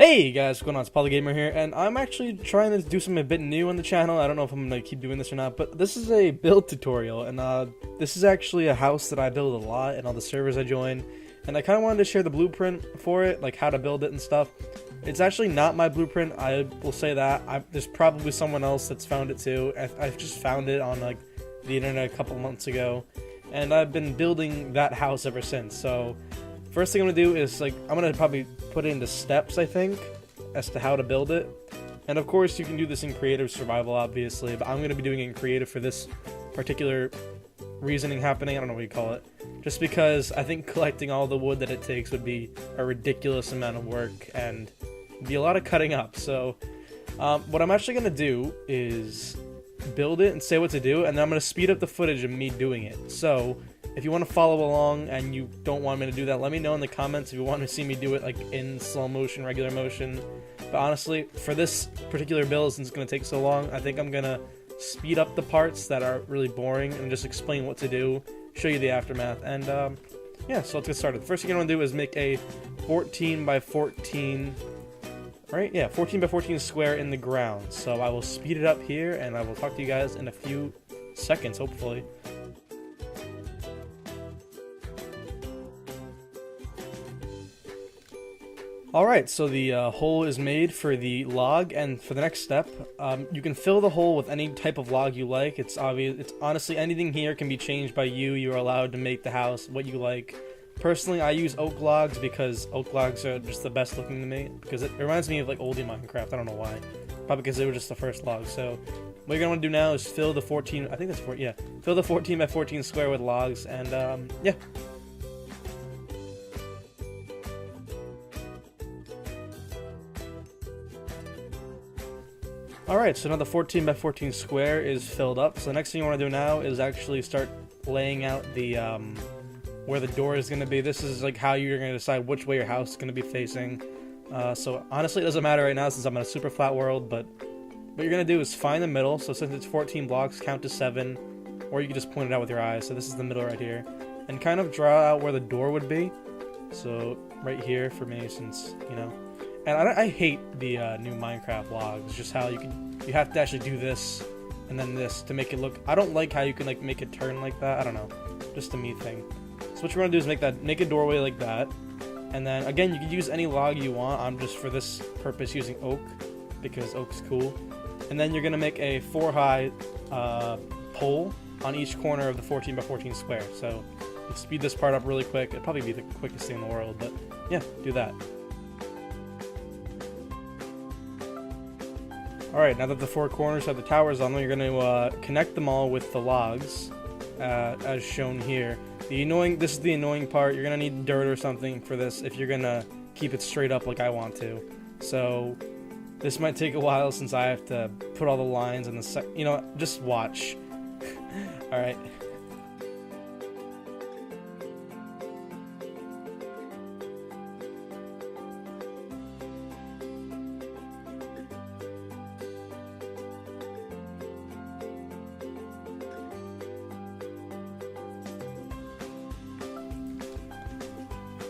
Hey guys, what's going on? It's Paul the Gamer here, and I'm actually trying to do something a bit new on the channel. I don't know if I'm going to keep doing this or not, but this is a build tutorial, and this is actually a house that I build a lot and all the servers I join, and I kind of wanted to share the blueprint for it, like how to build it and stuff. It's actually not my blueprint, I will say that. There's probably someone else that's found it too. I've just found it on like the internet a couple months ago, and I've been building that house ever since, so first thing I'm going to do is, I'm going to probably put it into steps, I think, as to how to build it. And of course, you can do this in creative survival, obviously, but I'm going to be doing it in creative for this particular reasoning happening. I don't know what you call it. Just because I think collecting all the wood that it takes would be a ridiculous amount of work and be a lot of cutting up. So, what I'm actually going to do is build it and say what to do, and then I'm going to speed up the footage of me doing it. So, if you want to follow along and you don't want me to do that, let me know in the comments if you want to see me do it like in slow motion, regular motion. But honestly, for this particular build, since it's going to take so long, I think I'm going to speed up the parts that are really boring and just explain what to do, show you the aftermath, and yeah, so let's get started. The first thing you want to do is make a 14 by 14, right? Yeah, 14 by 14 square in the ground. So I will speed it up here, and I will talk to you guys in a few seconds, hopefully. Alright, so the hole is made for the log, and for the next step, you can fill the hole with any type of log you like. It's obvious. It's honestly, anything here can be changed by you. You are allowed to make the house what you like. Personally, I use oak logs because oak logs are just the best looking to me, because it reminds me of like oldie Minecraft. I don't know why. Probably because they were just the first log. So what you're gonna want to do now is fill the 14. I think that's 4. Yeah, fill the 14 by 14 square with logs, and yeah. Alright, so now the 14 by 14 square is filled up. So the next thing you want to do now is actually start laying out the where the door is going to be. This is like how you're going to decide which way your house is going to be facing. So honestly, it doesn't matter right now since I'm in a super flat world, but what you're going to do is find the middle. So since it's 14 blocks, count to 7, or you can just point it out with your eyes. So this is the middle right here. And kind of draw out where the door would be. So right here for me, since, you know. And I hate the new Minecraft logs, just how you have to actually do this and then this to make it look. I don't like how you can like make it turn like that. I don't know, just a me thing. So what you want to do is make a doorway like that, and then again you can use any log you want. I'm just for this purpose using oak because oak's cool. And then you're gonna make a 4-high pole on each corner of the 14 by 14 square. So speed this part up really quick. It'd probably be the quickest thing in the world, but yeah, do that. Alright, now that the 4 corners have the towers on them, you're going to connect them all with the logs, as shown here. This is the annoying part. You're going to need dirt or something for this if you're going to keep it straight up like I want to. So, this might take a while since I have to put all the lines in the you know, just watch. Alright.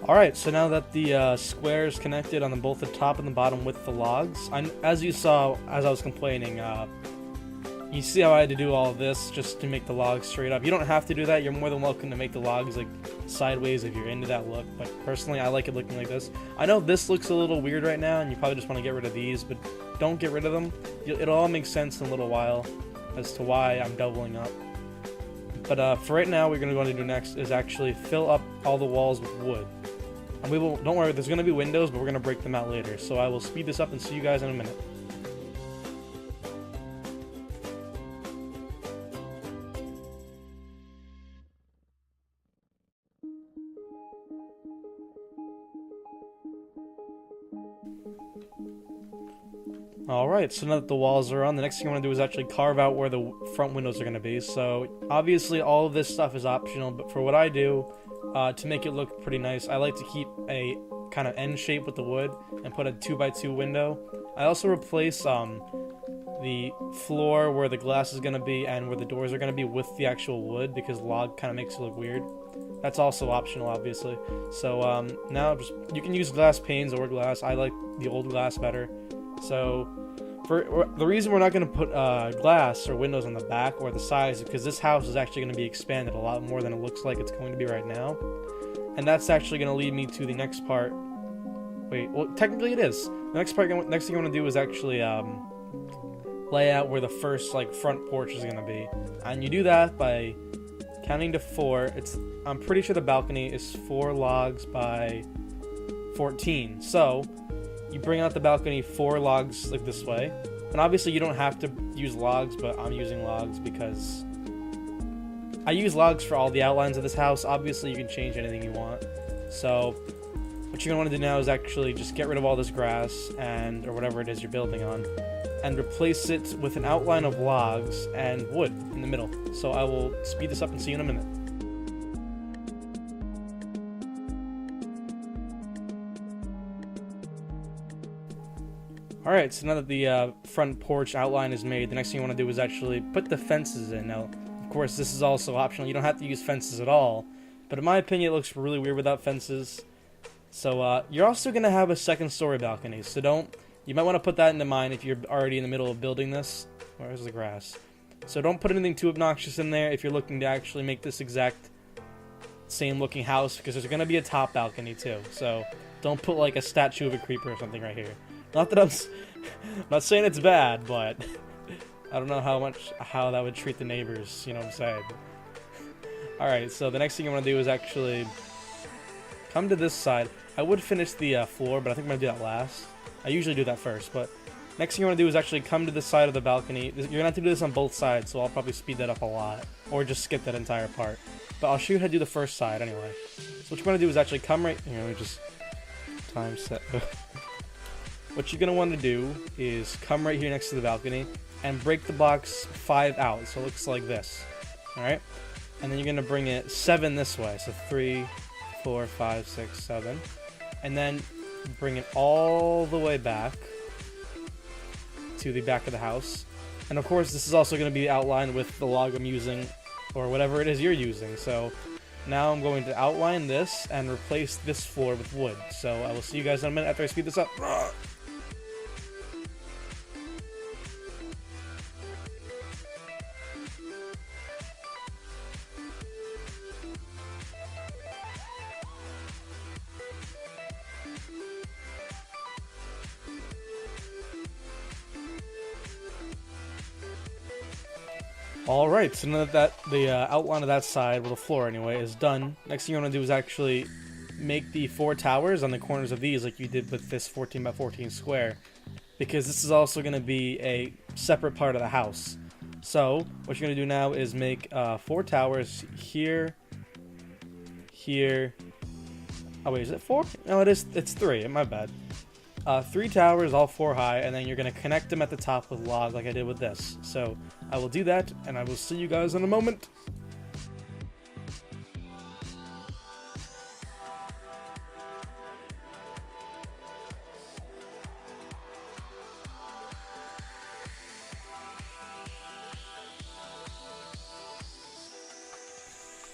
Alright, so now that the square is connected on both the top and the bottom with the logs, as you saw as I was complaining, you see how I had to do all of this just to make the logs straight up. You don't have to do that. You're more than welcome to make the logs like sideways if you're into that look, but personally I like it looking like this. I know this looks a little weird right now and you probably just want to get rid of these, but don't get rid of them. It'll all make sense in a little while as to why I'm doubling up. But for right now, what we're going to do next is actually fill up all the walls with wood. And don't worry, there's going to be windows, but we're going to break them out later. So I will speed this up and see you guys in a minute. Alright, so now that the walls are on, the next thing you want to do is actually carve out where the front windows are going to be. So obviously all of this stuff is optional, but for what I do, to make it look pretty nice, I like to keep a kind of N shape with the wood and put a 2x2 window. I also replace the floor where the glass is going to be and where the doors are going to be with the actual wood because log kind of makes it look weird. That's also optional, obviously. So now you can use glass panes or glass. I like the old glass better. So for the reason we're not going to put glass or windows on the back or the sides is because this house is actually going to be expanded a lot more than it looks like it's going to be right now. And that's actually going to lead me to the next part. Wait, well, technically it is. The next thing I want to do is actually lay out where the first like front porch is going to be. And you do that by counting to 4. I'm pretty sure the balcony is 4 logs by 14. So you bring out the balcony 4 logs like this way. And obviously you don't have to use logs, but I'm using logs because I use logs for all the outlines of this house. Obviously you can change anything you want. So what you're going to want to do now is actually just get rid of all this grass or whatever it is you're building on, and replace it with an outline of logs and wood in the middle. So I will speed this up and see you in a minute. Alright, so now that the front porch outline is made, the next thing you want to do is actually put the fences in. Now, of course, this is also optional. You don't have to use fences at all, but in my opinion, it looks really weird without fences. So you're also going to have a second story balcony, so you might want to put that into mind if you're already in the middle of building this. Where's the grass? So don't put anything too obnoxious in there if you're looking to actually make this exact same looking house, because there's going to be a top balcony too. So don't put like a statue of a creeper or something right here. Not that I'm not saying it's bad, but I don't know how that would treat the neighbors, you know what I'm saying? Alright, so the next thing you want to do is actually come to this side. I would finish the floor, but I think I'm going to do that last. I usually do that first, but next thing you want to do is actually come to the side of the balcony. You're going to have to do this on both sides, so I'll probably speed that up a lot, or just skip that entire part. But I'll show you how to do the first side anyway. So what you're going to do is actually come right here. Let me just time set. What you're going to want to do is come right here next to the balcony and break the box 5 out, so it looks like this. Alright? And then you're going to bring it 7 this way, so 3, 4, 5, 6, 7. And then bring it all the way back to the back of the house. And of course, this is also going to be outlined with the log I'm using, or whatever it is you're using. So now I'm going to outline this and replace this floor with wood. So I will see you guys in a minute after I speed this up. Alright, so now that the outline of that side, well the floor anyway, is done, next thing you want to do is actually make the 4 towers on the corners of these like you did with this 14 by 14 square, because this is also going to be a separate part of the house. So what you're going to do now is make 4 towers here, here, oh wait, is it 4? No, it's 3, my bad. 3 towers, all 4 high, and then you're going to connect them at the top with log like I did with this. So I will do that, and I will see you guys in a moment.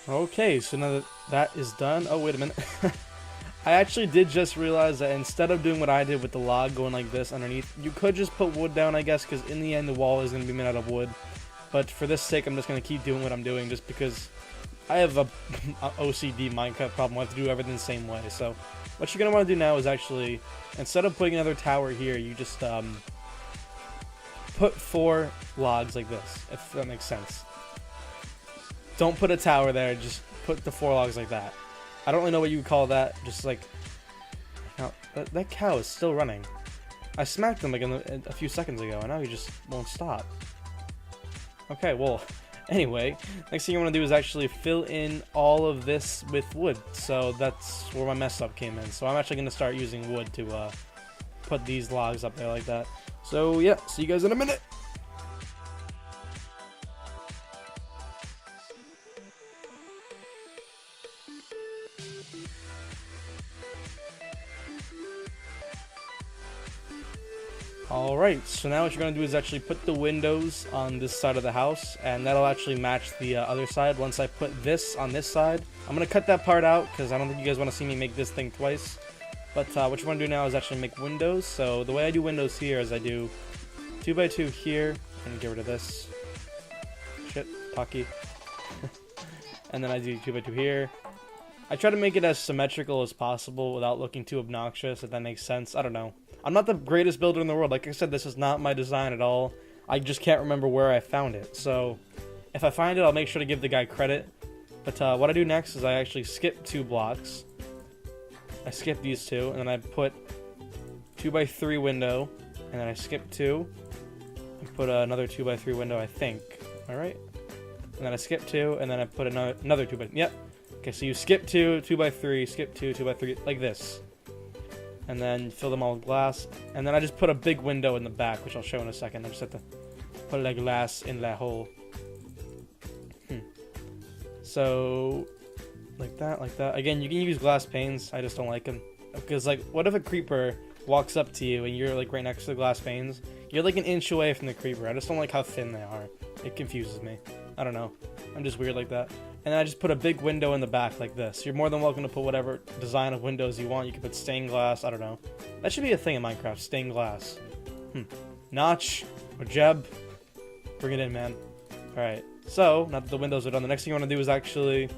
Okay, so now that that is done, oh wait a minute. I actually did just realize that instead of doing what I did with the log going like this underneath, you could just put wood down, I guess, because in the end the wall is going to be made out of wood. But for this sake, I'm just going to keep doing what I'm doing just because I have a OCD Minecraft problem. I have to do everything the same way. So what you're going to want to do now is actually, instead of putting another tower here, you just put 4 logs like this, if that makes sense. Don't put a tower there, just put the 4 logs like that. I don't really know what you would call that, just like... Now, that cow is still running. I smacked him like a few seconds ago, and now he just won't stop. Okay, well, anyway, next thing you want to do is actually fill in all of this with wood. So that's where my mess up came in. So I'm actually going to start using wood to put these logs up there like that. So yeah, see you guys in a minute! Alright, so now what you're going to do is actually put the windows on this side of the house, and that'll actually match the other side. Once I put this on this side, I'm going to cut that part out because I don't think you guys want to see me make this thing twice. But what you want to do now is actually make windows. So the way I do windows here is I do 2x2 here, and get rid of this. Shit, talkie. And then I do 2x2 here. I try to make it as symmetrical as possible without looking too obnoxious, if that makes sense. I don't know. I'm not the greatest builder in the world. Like I said, this is not my design at all. I just can't remember where I found it. So if I find it, I'll make sure to give the guy credit. But what I do next is I actually skip 2 blocks. I skip these 2, and then I put 2x3 window, and then I skip 2. I put another 2x3 window, I think. Alright? And then I skip 2, and then I put another 2x... Yep. Okay, so you skip 2, 2x3, skip 2, 2x3, like this. And then fill them all with glass. And then I just put a big window in the back, which I'll show in a second. I just have to put the glass in that hole. So, like that, like that. Again, you can use glass panes. I just don't like them. Because, like, what if a creeper walks up to you and you're, like, right next to the glass panes? You're, like, an inch away from the creeper. I just don't like how thin they are. It confuses me. I don't know. I'm just weird like that. And then I just put a big window in the back like this. You're more than welcome to put whatever design of windows you want. You can put stained glass. I don't know. That should be a thing in Minecraft. Stained glass. Notch. Or Jeb. Bring it in, man. Alright. So, now that the windows are done, the next thing you want to do is actually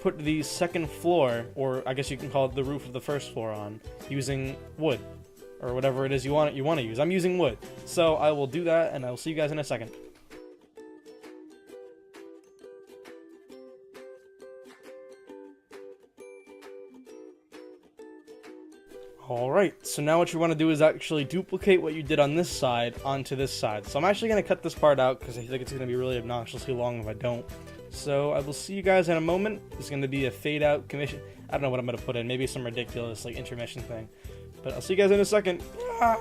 put the second floor, or I guess you can call it the roof of the first floor on, using wood. Or whatever it is you want to use. I'm using wood. So, I will do that, and I will see you guys in a second. Alright, so now what you want to do is actually duplicate what you did on this side onto this side. So I'm actually going to cut this part out because I think it's going to be really obnoxiously long if I don't. So I will see you guys in a moment. It's going to be a fade out commission. I don't know what I'm going to put in. Maybe some ridiculous like intermission thing. But I'll see you guys in a second. Ah!